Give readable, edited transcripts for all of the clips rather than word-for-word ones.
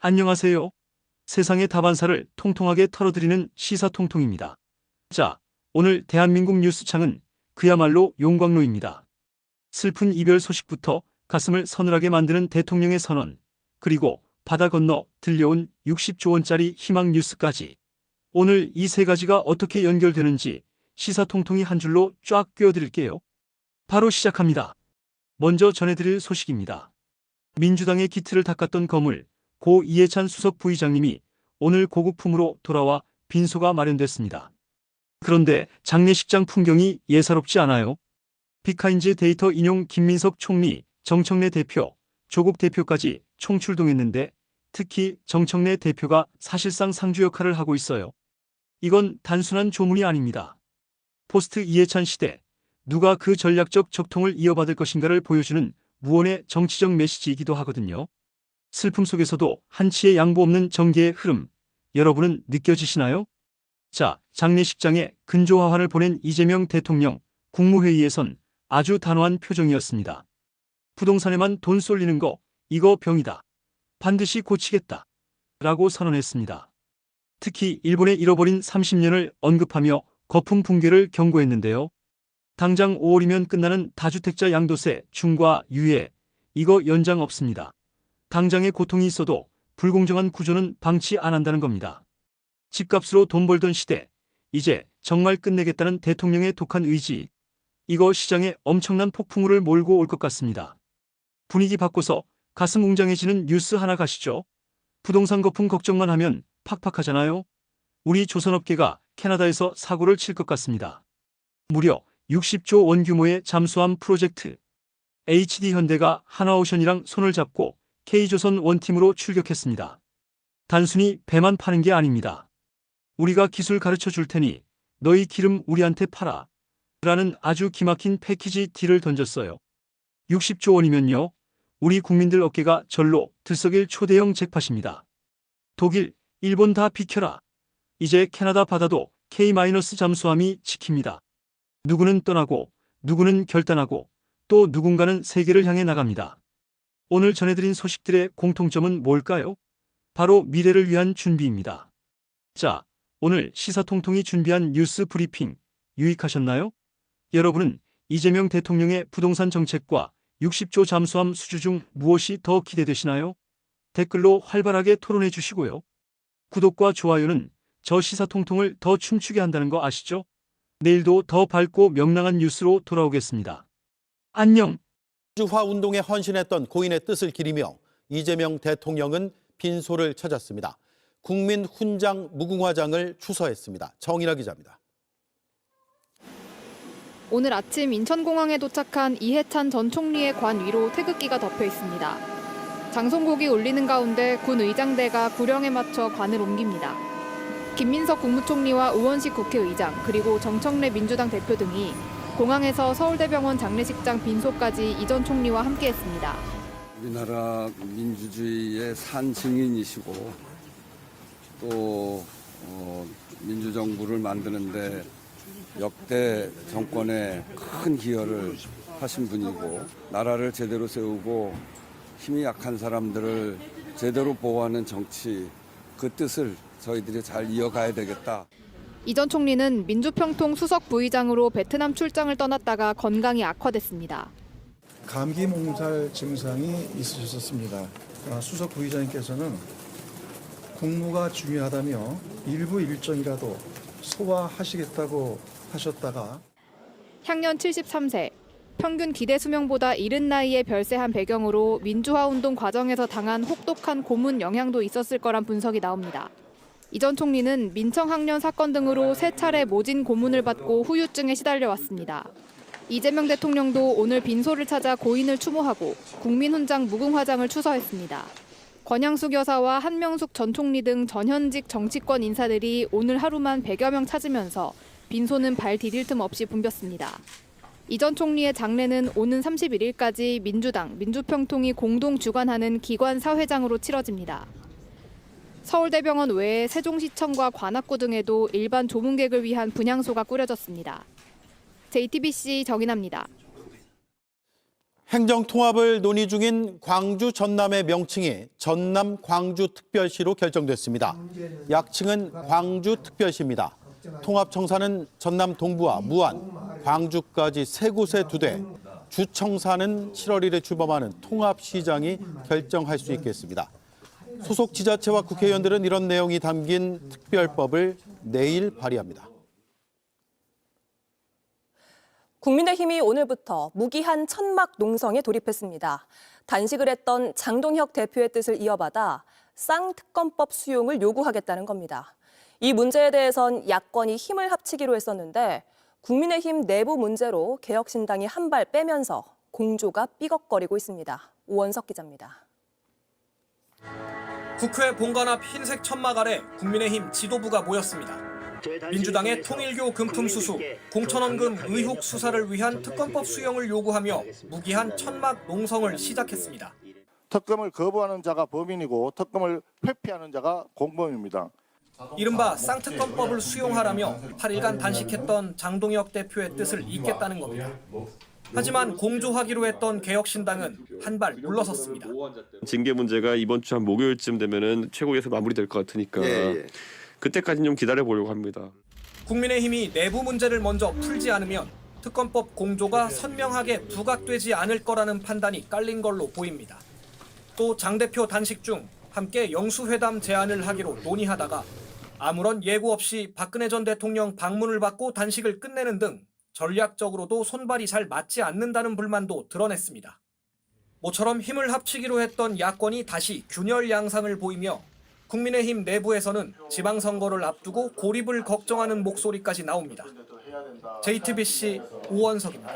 안녕하세요. 세상의 다반사를 통통하게 털어드리는 시사통통입니다. 자, 오늘 대한민국 뉴스창은 그야말로 용광로입니다. 슬픈 이별 소식부터 가슴을 서늘하게 만드는 대통령의 선언, 그리고 바다 건너 들려온 60조 원짜리 희망 뉴스까지. 오늘 이 세 가지가 어떻게 연결되는지 시사통통이 한 줄로 쫙 꿰어드릴게요. 바로 시작합니다. 먼저 전해드릴 소식입니다. 민주당의 기틀을 닦았던 거물, 고 이해찬 수석 부의장님이 오늘 고국품으로 돌아와 빈소가 마련됐습니다. 그런데 장례식장 풍경이 예사롭지 않아요. 비카인즈 데이터 인용 김민석 총리, 정청래 대표, 조국 대표까지 총출동했는데 특히 정청래 대표가 사실상 상주 역할을 하고 있어요. 이건 단순한 조문이 아닙니다. 포스트 이해찬 시대, 누가 그 전략적 적통을 이어받을 것인가를 보여주는 무언의 정치적 메시지이기도 하거든요. 슬픔 속에서도 한치의 양보 없는 정계의 흐름, 여러분은 느껴지시나요? 자, 장례식장에 근조화환을 보낸 이재명 대통령, 국무회의에선 아주 단호한 표정이었습니다. 부동산에만 돈 쏠리는 거, 이거 병이다. 반드시 고치겠다. 라고 선언했습니다. 특히 일본의 잃어버린 30년을 언급하며 거품 붕괴를 경고했는데요. 당장 5월이면 끝나는 다주택자 양도세 중과 유예, 이거 연장 없습니다. 당장의 고통이 있어도 불공정한 구조는 방치 안 한다는 겁니다. 집값으로 돈 벌던 시대, 이제 정말 끝내겠다는 대통령의 독한 의지, 이거 시장에 엄청난 폭풍우를 몰고 올 것 같습니다. 분위기 바꿔서 가슴 웅장해지는 뉴스 하나 가시죠. 부동산 거품 걱정만 하면 팍팍하잖아요. 우리 조선업계가 캐나다에서 사고를 칠 것 같습니다. 무려 60조 원 규모의 잠수함 프로젝트. HD현대가 하나오션이랑 손을 잡고 K조선 원팀으로 출격했습니다. 단순히 배만 파는 게 아닙니다. 우리가 기술 가르쳐 줄 테니 너희 기름 우리한테 팔아. 라는 아주 기막힌 패키지 딜을 던졌어요. 60조 원이면요. 우리 국민들 어깨가 절로 들썩일 초대형 잭팟입니다. 독일, 일본 다 비켜라. 이제 캐나다 바다도 K- 잠수함이 지킵니다. 누구는 떠나고 누구는 결단하고 또 누군가는 세계를 향해 나갑니다. 오늘 전해드린 소식들의 공통점은 뭘까요? 바로 미래를 위한 준비입니다. 자, 오늘 시사통통이 준비한 뉴스 브리핑 유익하셨나요? 여러분은 이재명 대통령의 부동산 정책과 60조 잠수함 수주 중 무엇이 더 기대되시나요? 댓글로 활발하게 토론해 주시고요. 구독과 좋아요는 저 시사통통을 더 춤추게 한다는 거 아시죠? 내일도 더 밝고 명랑한 뉴스로 돌아오겠습니다. 안녕! 민주화 운동에 헌신했던 고인의 뜻을 기리며 이재명 대통령은 빈소를 찾았습니다. 국민 훈장 무궁화장을 추서했습니다. 정인아 기자입니다. 오늘 아침 인천공항에 도착한 이해찬 전 총리의 관 위로 태극기가 덮여 있습니다. 장송곡이 울리는 가운데 군 의장대가 구령에 맞춰 관을 옮깁니다. 김민석 국무총리와 우원식 국회의장 그리고 정청래 민주당 대표 등이 공항에서 서울대병원 장례식장 빈소까지 이 전 총리와 함께했습니다. 우리나라 민주주의의 산 증인이시고 또 민주정부를 만드는데 역대 정권에 큰 기여를 하신 분이고 나라를 제대로 세우고 힘이 약한 사람들을 제대로 보호하는 정치, 그 뜻을 저희들이 잘 이어가야 되겠다. 이 전 총리는 민주평통 수석 부의장으로 베트남 출장을 떠났다가 건강이 악화됐습니다. 감기 몸살 증상이 있으셨습니다. 수석 부의장님께서는 국무가 중요하다며 일부 일정이라도 소화하시겠다고 하셨다가 향년 73세, 평균 기대 수명보다 이른 나이에 별세한 배경으로 민주화 운동 과정에서 당한 혹독한 고문 영향도 있었을 거란 분석이 나옵니다. 이 전 총리는 민청학년 사건 등으로 3차례 모진 고문을 받고 후유증에 시달려왔습니다. 이재명 대통령도 오늘 빈소를 찾아 고인을 추모하고 국민훈장 무궁화장을 추서했습니다. 권양숙 여사와 한명숙 전 총리 등 전현직 정치권 인사들이 오늘 하루만 100여 명 찾으면서 빈소는 발 디딜 틈 없이 붐볐습니다. 이 전 총리의 장례는 오는 31일까지 민주당, 민주평통이 공동 주관하는 기관 사회장으로 치러집니다. 서울대병원 외에 세종시청과 관악구 등에도 일반 조문객을 위한 분향소가 꾸려졌습니다. JTBC 정인아입니다. 행정 통합을 논의 중인 광주 전남의 명칭이 전남 광주특별시로 결정됐습니다. 약칭은 광주특별시입니다. 통합청사는 전남 동부와 무안, 광주까지 세 곳에 2대, 주청사는 7월 1일 출범하는 통합시장이 결정할 수 있겠습니다. 소속 지자체와 국회의원들은 이런 내용이 담긴 특별법을 내일 발의합니다. 국민의힘이 오늘부터 무기한 천막 농성에 돌입했습니다. 단식을 했던 장동혁 대표의 뜻을 이어받아 쌍특검법 수용을 요구하겠다는 겁니다. 이 문제에 대해선 야권이 힘을 합치기로 했었는데 국민의힘 내부 문제로 개혁신당이 한 발 빼면서 공조가 삐걱거리고 있습니다. 오원석 기자입니다. 국회 본관 앞 흰색 천막 아래 국민의힘 지도부가 모였습니다. 민주당의 통일교 금품 수수, 공천원금 의혹 수사를 위한 특검법 수용을 요구하며 무기한 천막 농성을 시작했습니다. 특검을 거부하는 자가 범인이고 특검을 회피하는 자가 공범입니다. 이른바 쌍특검법을 수용하라며 8일간 단식했던 장동혁 대표의 뜻을 잇겠다는 겁니다. 하지만 공조하기로 했던 개혁신당은 한 발 물러섰습니다. 징계 문제가 이번 주 한 목요일쯤 되면은 최고위에서 마무리될 것 같으니까 그때까지는 좀 기다려 보려고 합니다. 국민의힘이 내부 문제를 먼저 풀지 않으면 특검법 공조가 선명하게 부각되지 않을 거라는 판단이 깔린 걸로 보입니다. 또 장 대표 단식 중 함께 영수회담 제안을 하기로 논의하다가 아무런 예고 없이 박근혜 전 대통령 방문을 받고 단식을 끝내는 등 전략적으로도 손발이 잘 맞지 않는다는 불만도 드러냈습니다. 모처럼 힘을 합치기로 했던 야권이 다시 균열 양상을 보이며 국민의힘 내부에서는 지방선거를 앞두고 고립을 걱정하는 목소리까지 나옵니다. JTBC 오원석입니다.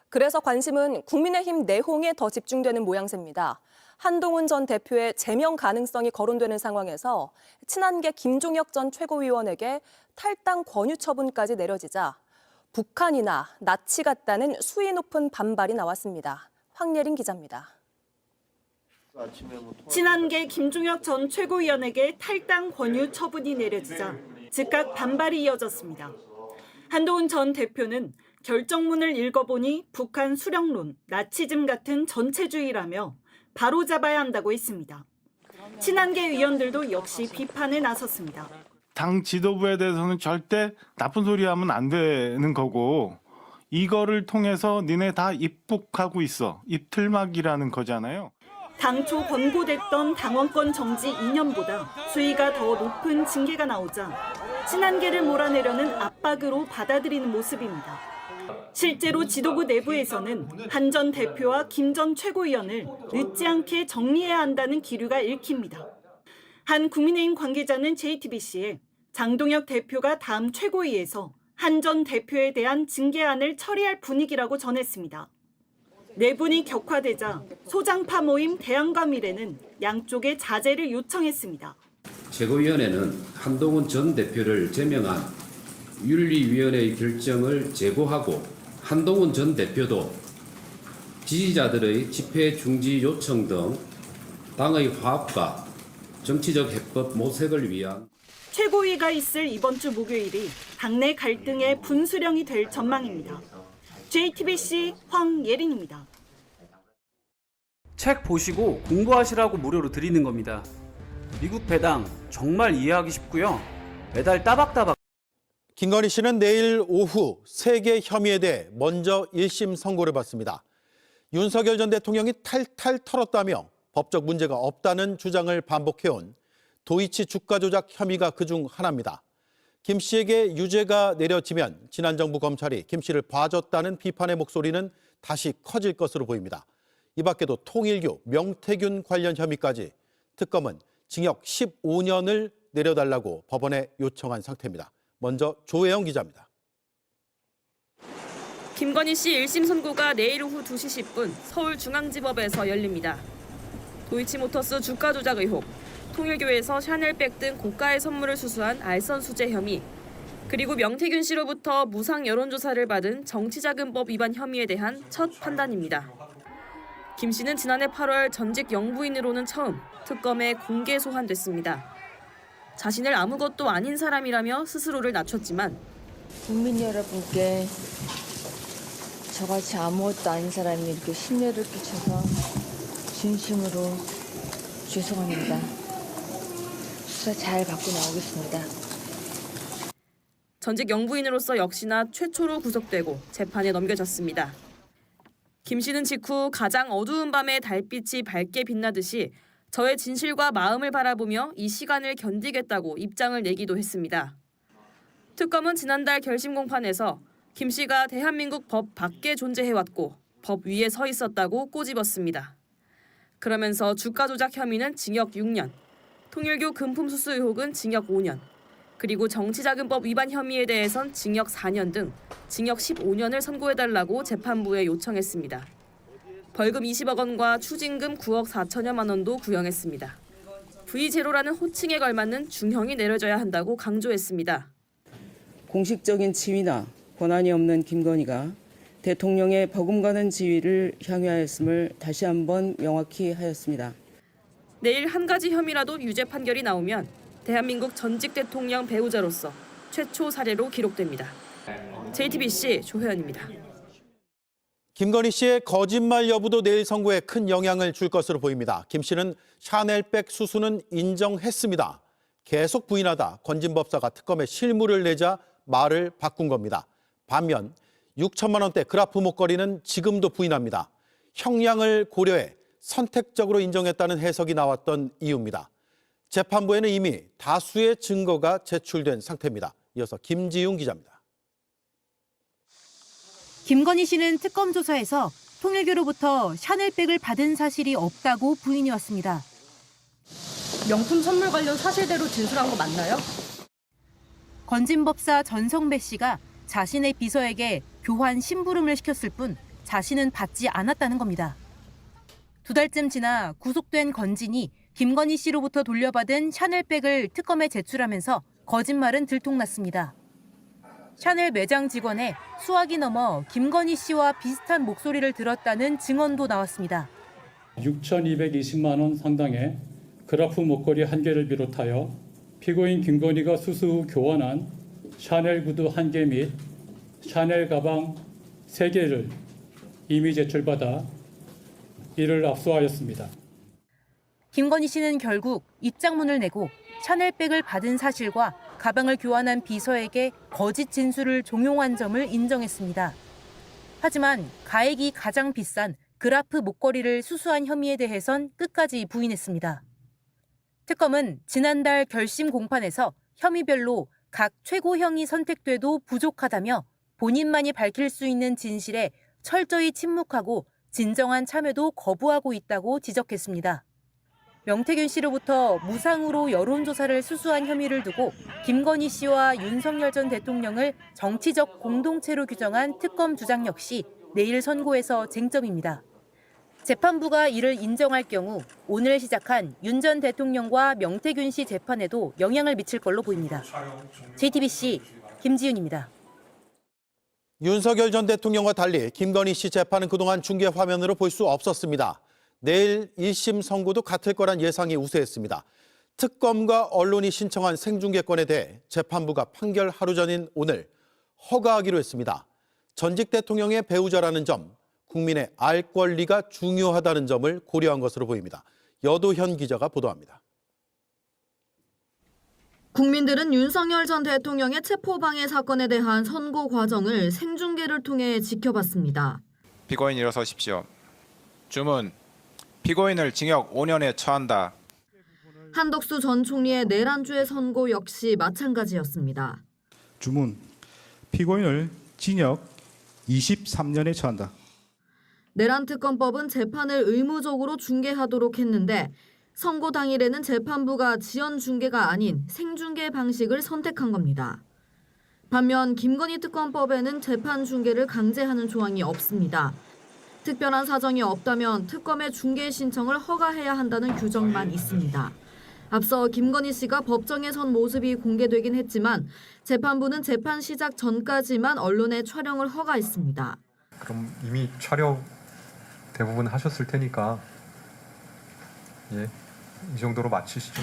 그래서 관심은 국민의힘 내홍에 더 집중되는 모양새입니다. 한동훈 전 대표의 제명 가능성이 거론되는 상황에서 친한계 김종혁 전 최고위원에게 탈당 권유 처분까지 내려지자 북한이나 나치 같다는 수위 높은 반발이 나왔습니다. 황예린 기자입니다. 친한계 김종혁 전 최고위원에게 탈당 권유 처분이 내려지자 즉각 반발이 이어졌습니다. 한동훈 전 대표는 결정문을 읽어보니 북한 수령론, 나치즘 같은 전체주의라며 바로잡아야 한다고 했습니다. 친한계 위원들도 역시 비판에 나섰습니다. 당 지도부에 대해서는 절대 나쁜 소리 하면 안 되는 거고 이거를 통해서 니네 다 입북하고 있어. 입틀막이라는 거잖아요. 당초 권고됐던 당원권 정지 2년보다 수위가 더 높은 징계가 나오자 친한계를 몰아내려는 압박으로 받아들이는 모습입니다. 실제로 지도부 내부에서는 한 전 대표와 김 전 최고위원을 늦지 않게 정리해야 한다는 기류가 읽힙니다. 한 국민의힘 관계자는 JTBC에 장동혁 대표가 다음 최고위에서 한 전 대표에 대한 징계안을 처리할 분위기라고 전했습니다. 내분이 격화되자 소장파 모임 대안과 미래는 양쪽의 자제를 요청했습니다. 최고위원회는 한동훈 전 대표를 제명한 윤리위원회의 결정을 제고하고 한동훈 전 대표도 지지자들의 집회 중지 요청 등 당의 화합과 정치적 해법 모색을 위한 최고위가 있을 이번 주 목요일이 당내 갈등의 분수령이 될 전망입니다. JTBC 황예린입니다. 책 보시고 공부하시라고 무료로 드리는 겁니다. 미국 배당 정말 이해하기 쉽고요. 매달 따박따박. 김건희 씨는 내일 오후 3개 혐의에 대해 먼저 1심 선고를 받습니다. 윤석열 전 대통령이 탈탈 털었다며 법적 문제가 없다는 주장을 반복해온 도이치 주가 조작 혐의가 그중 하나입니다. 김 씨에게 유죄가 내려지면 지난 정부 검찰이 김 씨를 봐줬다는 비판의 목소리는 다시 커질 것으로 보입니다. 이 밖에도 통일교, 명태균 관련 혐의까지 특검은 징역 15년을 내려달라고 법원에 요청한 상태입니다. 먼저 조혜영 기자입니다. 김건희 씨 1심 선고가 내일 오후 2시 10분 서울중앙지법에서 열립니다. 도이치모터스 주가 조작 의혹, 통일교에서 샤넬백 등 고가의 선물을 수수한 알선 수재 혐의, 그리고 명태균 씨로부터 무상 여론조사를 받은 정치자금법 위반 혐의에 대한 첫 판단입니다. 김 씨는 지난해 8월 전직 영부인으로는 처음 특검에 공개 소환됐습니다. 자신을 아무것도 아닌 사람이라며 스스로를 낮췄지만 국민 여러분께 저같이 아무것도 아닌 사람이 이렇게 심려를 끼쳐서 진심으로 죄송합니다. 수사 잘 받고 나오겠습니다. 전직 영부인으로서 역시나 최초로 구속되고 재판에 넘겨졌습니다. 김 씨는 직후 가장 어두운 밤에 달빛이 밝게 빛나듯이 저의 진실과 마음을 바라보며 이 시간을 견디겠다고 입장을 내기도 했습니다. 특검은 지난달 결심 공판에서 김 씨가 대한민국 법 밖에 존재해왔고 법 위에 서 있었다고 꼬집었습니다. 그러면서 주가 조작 혐의는 징역 6년, 통일교 금품 수수 의혹은 징역 5년, 그리고 정치자금법 위반 혐의에 대해선 징역 4년 등 징역 15년을 선고해달라고 재판부에 요청했습니다. 벌금 20억 원과 추징금 9억 4천여만 원도 구형했습니다. V0라는 호칭에 걸맞는 중형이 내려져야 한다고 강조했습니다. 공식적인 지위나 권한이 없는 김건희가 대통령의 버금가는 지위를 향유하였음을 다시 한번 명확히 하였습니다. 내일 한 가지 혐의라도 유죄 판결이 나오면 대한민국 전직 대통령 배우자로서 최초 사례로 기록됩니다. JTBC 조혜연입니다. 김건희 씨의 거짓말 여부도 내일 선고에 큰 영향을 줄 것으로 보입니다. 김 씨는 샤넬백 수수는 인정했습니다. 계속 부인하다 건진 법사가 특검에 실물을 내자 말을 바꾼 겁니다. 반면 6천만 원대 그라프 목걸이는 지금도 부인합니다. 형량을 고려해 선택적으로 인정했다는 해석이 나왔던 이유입니다. 재판부에는 이미 다수의 증거가 제출된 상태입니다. 이어서 김지윤 기자입니다. 김건희 씨는 특검 조사에서 통일교로부터 샤넬백을 받은 사실이 없다고 부인해왔습니다. 명품 선물 관련 사실대로 진술한 거 맞나요? 건진법사 전성배 씨가 자신의 비서에게 교환 심부름을 시켰을 뿐 자신은 받지 않았다는 겁니다. 2달쯤 지나 구속된 건진이 김건희 씨로부터 돌려받은 샤넬백을 특검에 제출하면서 거짓말은 들통났습니다. 샤넬 매장 직원의 수학이 넘어 김건희 씨와 비슷한 목소리를 들었다는 증언도 나왔습니다. 6,220만 원 상당의 그라프 목걸이 1개를 비롯하여 피고인 김건희가 수수 후 교환한 샤넬 구두 1개 및 샤넬 가방 3개를 이미 제출받아 이를 압수하였습니다. 김건희 씨는 결국 입장문을 내고 샤넬백을 받은 사실과 가방을 교환한 비서에게 거짓 진술을 종용한 점을 인정했습니다. 하지만 가액이 가장 비싼 그라프 목걸이를 수수한 혐의에 대해선 끝까지 부인했습니다. 특검은 지난달 결심 공판에서 혐의별로 각 최고형이 선택돼도 부족하다며 본인만이 밝힐 수 있는 진실에 철저히 침묵하고 진정한 참여도 거부하고 있다고 지적했습니다. 명태균 씨로부터 무상으로 여론조사를 수수한 혐의를 두고 김건희 씨와 윤석열 전 대통령을 정치적 공동체로 규정한 특검 주장 역시 내일 선고에서 쟁점입니다. 재판부가 이를 인정할 경우 오늘 시작한 윤 전 대통령과 명태균 씨 재판에도 영향을 미칠 걸로 보입니다. JTBC 김지윤입니다. 윤석열 전 대통령과 달리 김건희 씨 재판은 그동안 중계 화면으로 볼 수 없었습니다. 내일 1심 선고도 같을 거란 예상이 우세했습니다. 특검과 언론이 신청한 생중계권에 대해 재판부가 판결 하루 전인 오늘 허가하기로 했습니다. 전직 대통령의 배우자라는 점, 국민의 알 권리가 중요하다는 점을 고려한 것으로 보입니다. 여도현 기자가 보도합니다. 국민들은 윤석열 전 대통령의 체포방해 사건에 대한 선고 과정을 생중계를 통해 지켜봤습니다. 피고인 일어서십시오. 주문. 피고인을 징역 5년에 처한다. 한덕수 전 총리의 내란죄 선고 역시 마찬가지였습니다. 주문. 피고인을 징역 23년에 처한다. 내란특검법은 재판을 의무적으로 중계하도록 했는데 선고 당일에는 재판부가 지연 중계가 아닌 생중계 방식을 선택한 겁니다. 반면 김건희 특검법에는 재판 중계를 강제하는 조항이 없습니다. 특별한 사정이 없다면 특검의 중계 신청을 허가해야 한다는 규정만 있습니다. 앞서 김건희 씨가 법정에 선 모습이 공개되긴 했지만 재판부는 재판 시작 전까지만 언론의 촬영을 허가했습니다. 그럼 이미 촬영 대부분 하셨을 테니까 이 정도로 마치시죠.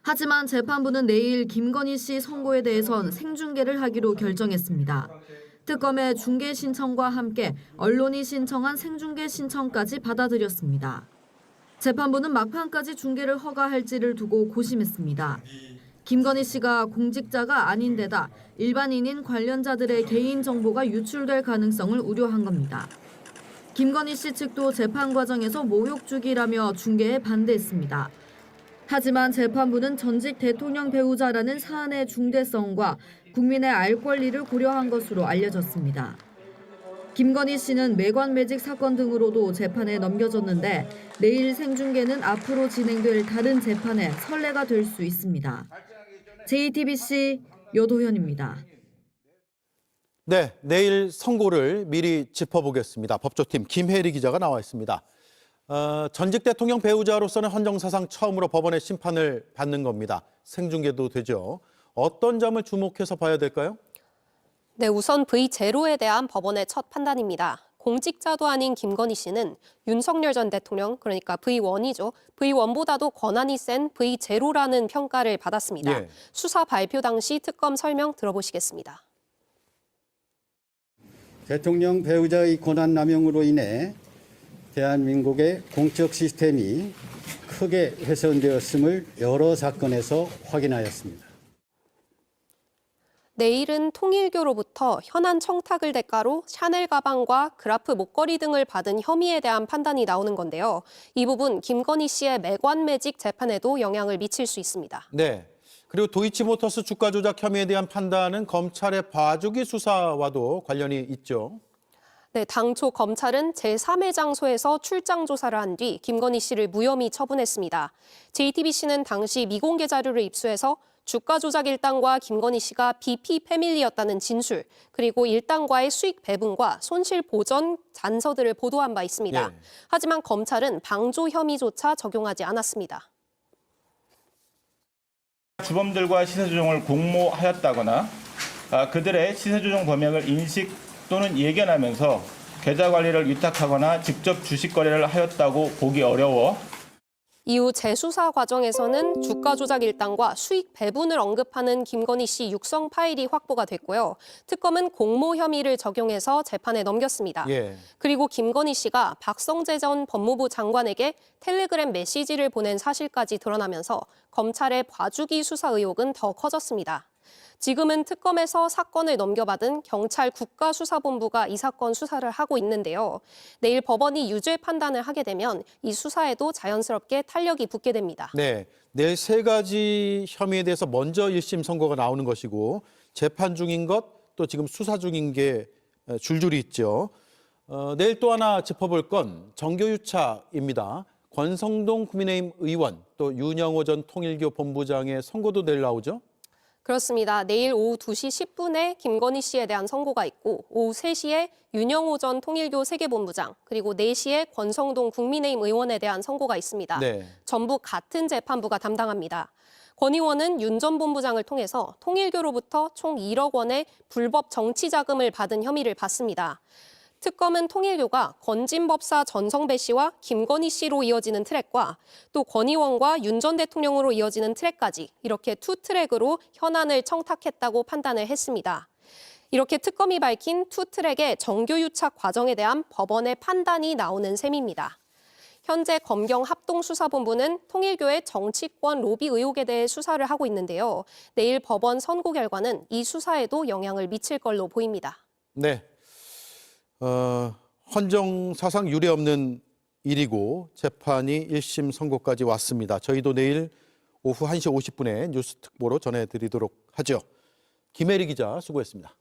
하지만 재판부는 내일 김건희 씨 선고에 대해선 생중계를 하기로 결정했습니다. 특검의 중개 신청과 함께 언론이 신청한 생중계 신청까지 받아들였습니다. 재판부는 막판까지 중계를 허가할지를 두고 고심했습니다. 김건희 씨가 공직자가 아닌 데다 일반인인 관련자들의 개인 정보가 유출될 가능성을 우려한 겁니다. 김건희 씨 측도 재판 과정에서 모욕 주기라며 중계에 반대했습니다. 하지만 재판부는 전직 대통령 배우자라는 사안의 중대성과 국민의 알 권리를 고려한 것으로 알려졌습니다. 김건희 씨는 매관매직 사건 등으로도 재판에 넘겨졌는데 내일 생중계는 앞으로 진행될 다른 재판의 선례가 될 수 있습니다. JTBC 여도현입니다. 네, 내일 선고를 미리 짚어보겠습니다. 법조팀 김혜리 기자가 나와 있습니다. 전직 대통령 배우자로서는 헌정사상 처음으로 법원의 심판을 받는 겁니다. 생중계도 되죠. 어떤 점을 주목해서 봐야 될까요? 네, 우선 V0에 대한 법원의 첫 판단입니다. 공직자도 아닌 김건희 씨는 윤석열 전 대통령, 그러니까 V1이죠. V1보다도 권한이 센 V0라는 평가를 받았습니다. 예. 수사 발표 당시 특검 설명 들어보시겠습니다. 대통령 배우자의 권한 남용으로 인해 대한민국의 공적 시스템이 크게 훼손되었음을 여러 사건에서 확인하였습니다. 내일은 통일교로부터 현안 청탁을 대가로 샤넬 가방과 그라프 목걸이 등을 받은 혐의에 대한 판단이 나오는 건데요. 이 부분 김건희 씨의 매관매직 재판에도 영향을 미칠 수 있습니다. 네. 그리고 도이치모터스 주가 조작 혐의에 대한 판단은 검찰의 봐주기 수사와도 관련이 있죠. 네, 당초 검찰은 제3의 장소에서 출장 조사를 한 뒤 김건희 씨를 무혐의 처분했습니다. JTBC는 당시 미공개 자료를 입수해서 주가 조작 일당과 김건희 씨가 BP 패밀리였다는 진술, 그리고 일당과의 수익 배분과 손실 보전 단서들을 보도한 바 있습니다. 예. 하지만 검찰은 방조 혐의조차 적용하지 않았습니다. 주범들과 시세 조정을 공모하였다거나 그들의 시세 조정 범행을 인식 또는 예견하면서 계좌 관리를 위탁하거나 직접 주식 거래를 하였다고 보기 어려워 이후 재수사 과정에서는 주가 조작 일당과 수익 배분을 언급하는 김건희 씨 육성 파일이 확보가 됐고요. 특검은 공모 혐의를 적용해서 재판에 넘겼습니다. 예. 그리고 김건희 씨가 박성재 전 법무부 장관에게 텔레그램 메시지를 보낸 사실까지 드러나면서 검찰의 봐주기 수사 의혹은 더 커졌습니다. 지금은 특검에서 사건을 넘겨받은 경찰 국가수사본부가 이 사건 수사를 하고 있는데요. 내일 법원이 유죄 판단을 하게 되면 이 수사에도 자연스럽게 탄력이 붙게 됩니다. 네, 내일 세 가지 혐의에 대해서 먼저 1심 선고가 나오는 것이고 재판 중인 것, 또 지금 수사 중인 게 줄줄이 있죠. 내일 또 하나 짚어볼 건 정교유착입니다. 권성동 국민의힘 의원, 또 윤영호 전 통일교 본부장의 선고도 내일 나오죠? 그렇습니다. 내일 오후 2시 10분에 김건희 씨에 대한 선고가 있고 오후 3시에 윤영호 전 통일교 세계본부장, 그리고 4시에 권성동 국민의힘 의원에 대한 선고가 있습니다. 네. 전부 같은 재판부가 담당합니다. 권 의원은 윤 전 본부장을 통해서 통일교로부터 총 1억 원의 불법 정치 자금을 받은 혐의를 받습니다. 특검은 통일교가 건진법사 전성배 씨와 김건희 씨로 이어지는 트랙과 또 권 의원과 윤 전 대통령으로 이어지는 트랙까지 이렇게 투 트랙으로 현안을 청탁했다고 판단을 했습니다. 이렇게 특검이 밝힌 투 트랙의 정교유착 과정에 대한 법원의 판단이 나오는 셈입니다. 현재 검경 합동수사본부는 통일교의 정치권 로비 의혹에 대해 수사를 하고 있는데요. 내일 법원 선고 결과는 이 수사에도 영향을 미칠 걸로 보입니다. 네. 헌정사상 유례없는 일이고 재판이 1심 선고까지 왔습니다. 저희도 내일 오후 1시 50분에 뉴스 특보로 전해드리도록 하죠. 김혜리 기자 수고했습니다.